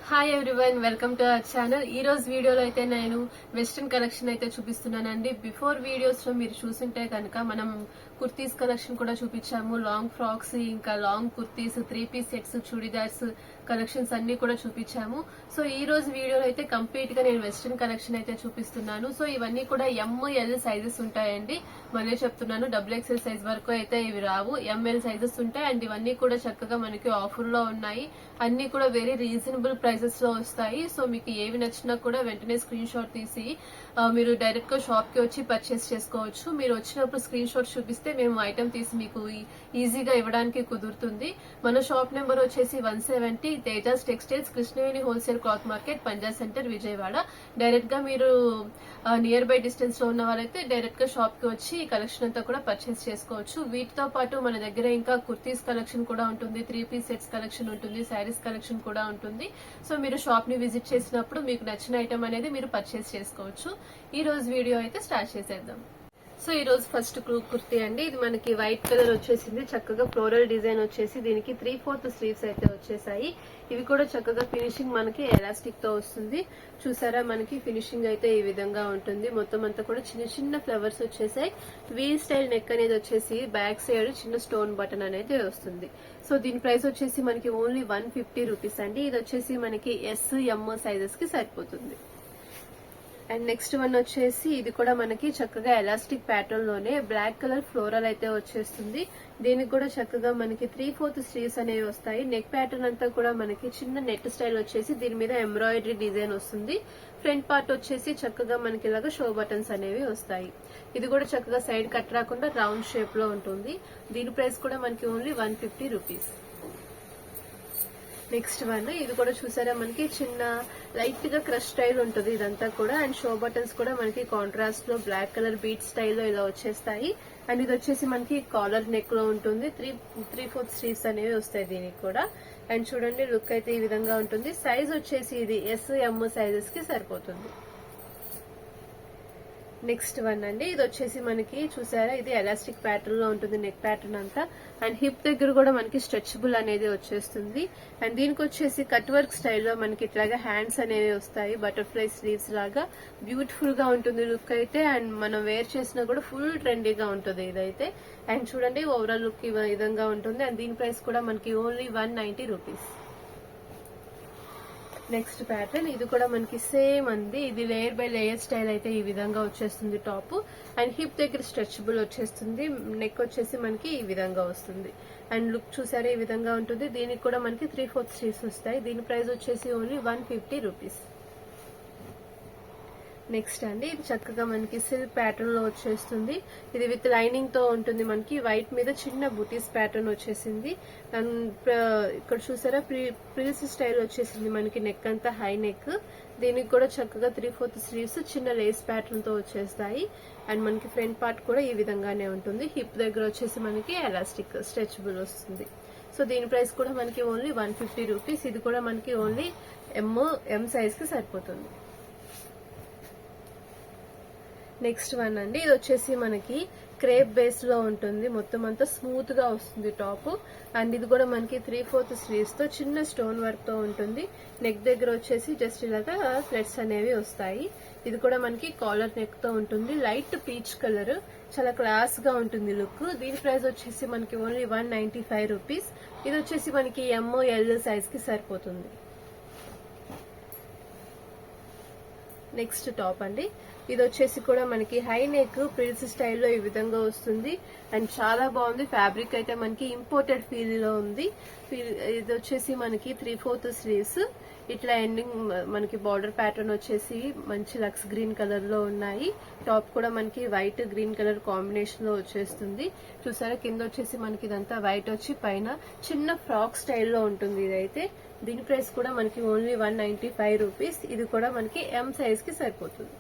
Hi everyone, welcome to our channel. ఈ రోజు వీడియోలో అయితే నేను వెస్ట్రన్ కలెక్షన్ అయితే చూపిస్తున్నానండి. బిఫోర్ వీడియోస్ లో మీరు చూసింటే కనుక మనం కుర్తీస్ కలెక్షన్ కూడా చూపించాము. లాంగ్ ఫ్రాక్స్, ఇంకా long kurtis, 3 piece sets, churidars collections అన్ని కూడా చూపించాము. సో ఈ రోజు వీడియోలో అయితే కంప్లీట్ గా నేను వెస్ట్రన్ కలెక్షన్ అయితే చూపిస్తున్నాను. సో ఇవన్నీ కూడా ML సైజెస్ ఉంటాయండి. మళ్ళీ చెప్తున్నాను, XXL సైజ్ వరకు అయితే ఇవి రావు, ML సైజెస్ ఉంటాయి. అండ్ ఇవన్నీ కూడా చక్కగా మనకి ఆఫర్ లో ఉన్నాయి. అన్ని కూడా వెరీ రీజనబుల్ ప్రైసెస్ లో వస్తాయి. సో మీకు ఏవి నచ్చినా కూడా వెంటనే స్క్రీన్ షాట్ తీసి మీరు డైరెక్ట్ గా షాప్ కి వచ్చి పర్చేస్ చేసుకోవచ్చు. మీరు వచ్చినప్పుడు స్క్రీన్ షాట్ చూపిస్తే మేము ఐటమ్ తీసి మీకు ఈజీగా ఇవ్వడానికి కుదురుతుంది. మన షాప్ నెంబర్ వచ్చేసి 170 Tejas textiles, Krishnaveni wholesale cloth market, Punjab centre, Vijayawada. Direct గా మీరు నియర్ బై డిస్టెన్స్ లో ఉన్న వాళ్ళైతే డైరెక్ట్ గా షాప్ కి వచ్చి ఈ కలెక్షన్ అంతా కూడా పర్చేస్ చేసుకోవచ్చు. వీటితో పాటు మన దగ్గర ఇంకా కుర్తీస్ కలెక్షన్ కూడా ఉంటుంది, 3 పీస్ సెట్స్ కలెక్షన్ ఉంటుంది, శారీస్ కలెక్షన్ కూడా ఉంటుంది. సో మీరు షాప్ ని విజిట్ చేసినప్పుడు మీకు నచ్చిన ఐటమ్ అనేది మీరు పర్చేస్ చేసుకోవచ్చు. ఈ రోజు వీడియో అయితే స్టార్ట్ చేసేద్దాం. సో ఈ రోజు ఫస్ట్ కుర్తీ అండి. ఇది మనకి వైట్ కలర్ వచ్చేసింది. చక్కగా ఫ్లోరల్ డిజైన్ వచ్చేసి దీనికి 3/4 స్లీవ్స్ అయితే వచ్చేసాయి. ఇవి కూడా చక్కగా ఫినిషింగ్ మనకి ఎలాస్టిక్ తో వస్తుంది. చూసారా, మనకి ఫినిషింగ్ అయితే ఈ విధంగా ఉంటుంది. మొత్తం అంతా కూడా చిన్న చిన్న ఫ్లవర్స్ వచ్చేసాయి. వీ స్టైల్ నెక్ అనేది వచ్చేసి బ్యాక్ సైడ్ చిన్న స్టోన్ బటన్ అనేది వస్తుంది. సో దీని ప్రైస్ వచ్చేసి మనకి ఓన్లీ 150 రూపీస్ అండి. ఇది వచ్చేసి మనకి SM సైజెస్ కి సరిపోతుంది. అండ్ నెక్స్ట్ వన్ వచ్చేసి ఇది కూడా మనకి చక్కగా ఎలాస్టిక్ ప్యాటర్న్ లోనే బ్లాక్ కలర్ ఫ్లోరల్ అయితే వచ్చేస్తుంది. దీనికి కూడా చక్కగా మనకి 3/4 స్లీవ్స్ అనేవి వస్తాయి. నెక్ ప్యాటర్న్ అంతా కూడా మనకి చిన్న నెట్ స్టైల్ వచ్చేసి దీని మీద ఎంబ్రాయిడరీ డిజైన్ వస్తుంది. ఫ్రంట్ పార్ట్ వచ్చేసి చక్కగా మనకి ఇలాగా షో బటన్స్ అనేవి వస్తాయి. ఇది కూడా చక్కగా సైడ్ కట్ రాకుండా రౌండ్ షేప్ లో ఉంటుంది. దీని ప్రైస్ కూడా మనకి ఓన్లీ 150 రూపీస్. నెక్స్ట్ వన్, ఇది కూడా చూసారా, మనకి చిన్న లైట్ గా క్రష్ స్టైల్ ఉంటుంది ఇదంతా కూడా. అండ్ షో బటన్స్ కూడా మనకి కాంట్రాస్ట్ లో బ్లాక్ కలర్ బీట్ స్టైల్లో ఇలా వచ్చేస్తాయి. అండ్ ఇది వచ్చేసి మనకి కాలర్ నెక్ లో ఉంటుంది. 3/4 స్లీవ్స్ అనేవి వస్తాయి దీనికి కూడా. అండ్ చూడండి, లుక్ అయితే ఈ విధంగా ఉంటుంది. సైజ్ వచ్చేసి ఇది SM సైజెస్ కి సరిపోతుంది. నెక్స్ట్ వన్ అండి, ఇది వచ్చేసి మనకి చూసారా, ఇది ఎలాస్టిక్ ప్యాటర్న్ లో ఉంటుంది నెక్ ప్యాటర్న్ అంతా. అండ్ హిప్ దగ్గర కూడా మనకి స్ట్రెచబుల్ అనేది వచ్చేస్తుంది. అండ్ దీనికి వచ్చేసి కట్ వర్క్ స్టైల్లో మనకి ఇట్లాగా హ్యాండ్స్ అనేవి వస్తాయి, బటర్ఫ్లై స్లీవ్స్ లాగా. బ్యూటిఫుల్ గా ఉంటుంది లుక్ అయితే. అండ్ మనం వేర్ చేసినా కూడా ఫుల్ ట్రెండీగా ఉంటుంది ఇదైతే. అండ్ చూడండి, ఓవరాల్ లుక్ ఈ విధంగా ఉంటుంది. అండ్ దీని ప్రైస్ కూడా మనకి ఓన్లీ 190 రూపీస్. నెక్స్ట్ ప్యాటర్న్, ఇది కూడా మనకి సేమ్ అండి. ఇది లేయర్ బై లేయర్ స్టైల్ అయితే ఈ విధంగా వచ్చేస్తుంది టాప్. అండ్ హిప్ దగ్గర స్ట్రెచబుల్ వచ్చేస్తుంది. నెక్ వచ్చేసి మనకి ఈ విధంగా వస్తుంది. అండ్ లుక్ చూసారా, ఈ విధంగా ఉంటుంది. దీనికి కూడా మనకి 3/4 స్లీవ్స్ వస్తాయి. దీని ప్రైస్ వచ్చేసి ఓన్లీ 150 రూపీస్. నెక్స్ట్ అండి, ఇది చక్కగా మనకి సిల్క్ ప్యాటర్న్ లో వచ్చేస్తుంది. ఇది విత్ లైనింగ్ తో ఉంటుంది. మనకి వైట్ మీద చిన్న బుటీస్ ప్యాటర్న్ వచ్చేసింది. అండ్ ఇక్కడ చూసారా, ప్రిల్స్ స్టైల్ వచ్చేసింది మనకి. నెక్ అంతా హై నెక్. దీనికి కూడా చక్కగా 3/4 స్లీవ్స్ చిన్న లేస్ ప్యాటర్న్ తో వచ్చేస్తాయి. అండ్ మనకి ఫ్రంట్ పార్ట్ కూడా ఈ విధంగానే ఉంటుంది. హిప్ దగ్గర వచ్చేసి మనకి ఎలాస్టిక్ స్ట్రెచబుల్ వస్తుంది. సో దీని ప్రైస్ కూడా మనకి ఓన్లీ 150 రూపీస్. ఇది కూడా మనకి ఓన్లీ M సైజ్ కి సరిపోతుంది. నెక్స్ట్ వన్ అండి, ఇది వచ్చేసి మనకి క్రేప్ బేస్ లో ఉంటుంది. మొత్తం అంతా స్మూత్ గా వస్తుంది టాప్. అండ్ ఇది కూడా మనకి 3/4 స్లీవ్స్ తో చిన్న స్టోన్ వర్క్ తో ఉంటుంది. నెక్ దగ్గర వచ్చేసి జస్ట్ ఇలాగా థ్రెడ్స్ అనేవి వస్తాయి. ఇది కూడా మనకి కాలర్ నెక్ తో ఉంటుంది. లైట్ పీచ్ కలర్, చాలా క్లాస్ గా ఉంటుంది లుక్. దీని ప్రైస్ వచ్చేసి మనకి ఓన్లీ 195 రూపీస్. ఇది వచ్చేసి మనకి ML సైజ్ కి సరిపోతుంది. నెక్స్ట్ టాప్ అండి, ఇది వచ్చేసి కూడా మనకి హై నెక్ ప్రిల్స్ స్టైల్లో ఈ విధంగా వస్తుంది. అండ్ చాలా బాగుంది. ఫ్యాబ్రిక్ అయితే మనకి ఇంపోర్టెడ్ ఫీల్ లో ఉంది. ఇది వచ్చేసి మనకి 3/4 స్లీవ్స్. ఇట్లా ఎండింగ్ మనకి బార్డర్ ప్యాటర్న్ వచ్చేసి మంచి లక్స్ గ్రీన్ కలర్ లో ఉన్నాయి. టాప్ కూడా మనకి వైట్ గ్రీన్ కలర్ కాంబినేషన్ లో వచ్చేస్తుంది. చూసారా, కింద వచ్చేసి మనకి ఇదంతా వైట్ వచ్చి పైన చిన్న ఫ్రాక్ స్టైల్లో ఉంటుంది ఇదైతే. దీని ప్రైస్ కూడా మనకి ఓన్లీ 195 రూపీస్. ఇది కూడా మనకి M సైజ్ కి సరిపోతుంది.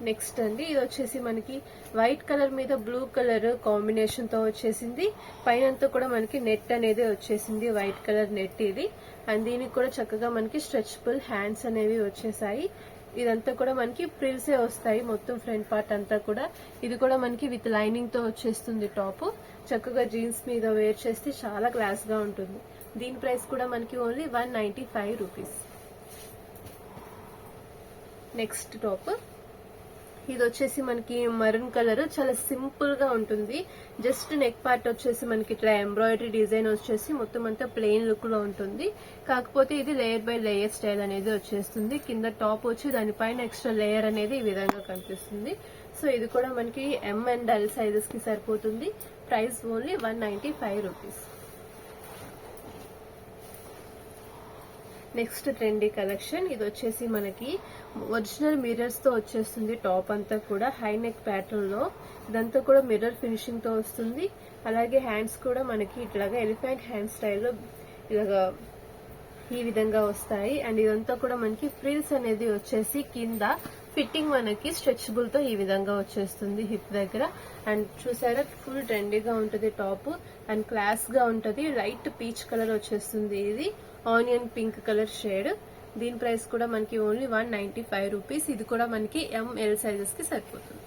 నెక్స్ట్ అండి, ఇది వచ్చేసి మనకి వైట్ కలర్ మీద బ్లూ కలర్ కాంబినేషన్ తో వచ్చేసింది. పైనంతా కూడా మనకి నెట్ అనేది వచ్చేసింది, వైట్ కలర్ నెట్ ఇది. అండ్ దీనికి కూడా చక్కగా మనకి స్ట్రెచబుల్ హ్యాండ్స్ అనేవి వచ్చేసాయి. ఇదంతా కూడా మనకి ప్రిల్సే వస్తాయి మొత్తం ఫ్రంట్ పార్ట్ అంతా కూడా. ఇది కూడా మనకి విత్ లైనింగ్ తో వచ్చేస్తుంది టాప్. చక్కగా జీన్స్ మీద వేర్ చేస్తే చాలా క్లాస్ గా ఉంటుంది. దీని ప్రైస్ కూడా మనకి ఓన్లీ 195 రూపీస్. నెక్స్ట్ టాప్ ఇది వచ్చేసి మనకి మరూన్ కలర్, చాలా సింపుల్ గా ఉంటుంది. జస్ట్ నెక్ పార్ట్ వచ్చేసి మనకి ఇట్లా ఎంబ్రాయిడరీ డిజైన్ వచ్చేసి మొత్తం అంతా ప్లెయిన్ లుక్ లో ఉంటుంది. కాకపోతే ఇది లేయర్ బై లేయర్ స్టైల్ అనేది వచ్చేస్తుంది. కింద టాప్ వచ్చి దానిపైన ఎక్స్ట్రా లేయర్ అనేది ఈ విధంగా కనిపిస్తుంది. సో ఇది కూడా మనకి ఎం అండ్ ఎల్ సైజెస్ కి సరిపోతుంది. Price only 195 rupees. Next trendy collection ఇది వచ్చేసి మనకి ఒరిజినల్ మిర్రర్స్ తో వచ్చేస్తుంది. టాప్ అంతా కూడా హై నెక్ ప్యాటర్న్ లో, ఇదంతా కూడా మిర్రర్ ఫినిషింగ్ తో వస్తుంది. అలాగే హ్యాండ్స్ కూడా మనకి ఇట్లాగా ఎలిఫెంట్ హ్యాండ్ స్టైల్లో ఇలాగా ఈ విధంగా వస్తాయి. అండ్ ఇదంతా కూడా మనకి ఫ్రిల్స్ అనేది వచ్చేసి కింద ఫిట్టింగ్ మనకి స్ట్రెచబుల్ తో ఈ విధంగా వచ్చేస్తుంది హిప్ దగ్గర. అండ్ చూసారా ఫుల్ ట్రెండీగా ఉంటుంది టాప్ అండ్ క్లాస్ గా ఉంటది. లైట్ పీచ్ కలర్ వచ్చేస్తుంది. ఇది ఆనియన్ పింక్ కలర్ షేడ్. దీని ప్రైస్ కూడా మనకి ఓన్లీ 195 రూపీస్. ఇది కూడా మనకి ఎంఎల్ సైజెస్ కి సరిపోతుంది.